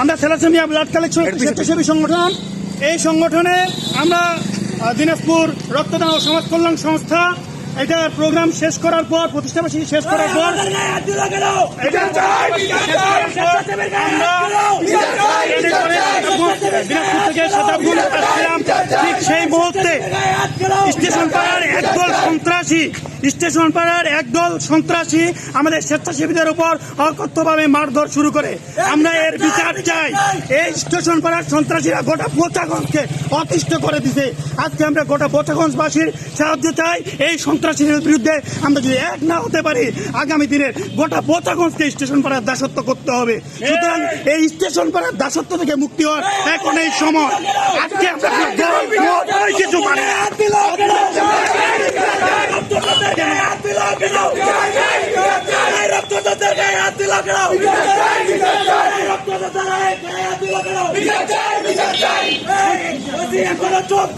আমরা সেলাসেমিয়া blood collection স্বেচ্ছাসেবী সংগঠন। এই সংগঠনে আমরা দিনাজপুর রক্তদান ও সমাজ কল্যাণ সংস্থা এটার প্রোগ্রাম শেষ করার পর, প্রতিষ্ঠাবার্ষিকী শেষ করার পর দিনাজপুর থেকে শতাব্দী আসছিলাম। ঠিক সেই মুহূর্তে স্টেশন পাড়ার একদল সন্ত্রাসী আমাদের স্বেচ্ছাসেবীদের উপর অকথ্যভাবে মারধর শুরু করে। আমরা এর বিচার চাই। এই স্টেশন পাড়ার সন্ত্রাসীরা গোটা বোচাগঞ্জকে অতিষ্ঠ করে দিছে। আজকে আমরা গোটা বোচাগঞ্জবাসীর সাহায্য চাই। এই সন্ত্রাসীদের বিরুদ্ধে আমরা যদি এক না হতে পারি, আগামী দিনে গোটা বোচাগঞ্জকে স্টেশন পাড়ার দাসত্ব করতে হবে। সুতরাং এই স্টেশন পাড়ার দাসত্ব থেকে মুক্তি হওয়ার এখন এই সময়। আজকে আমরা কিছু মানে চোখ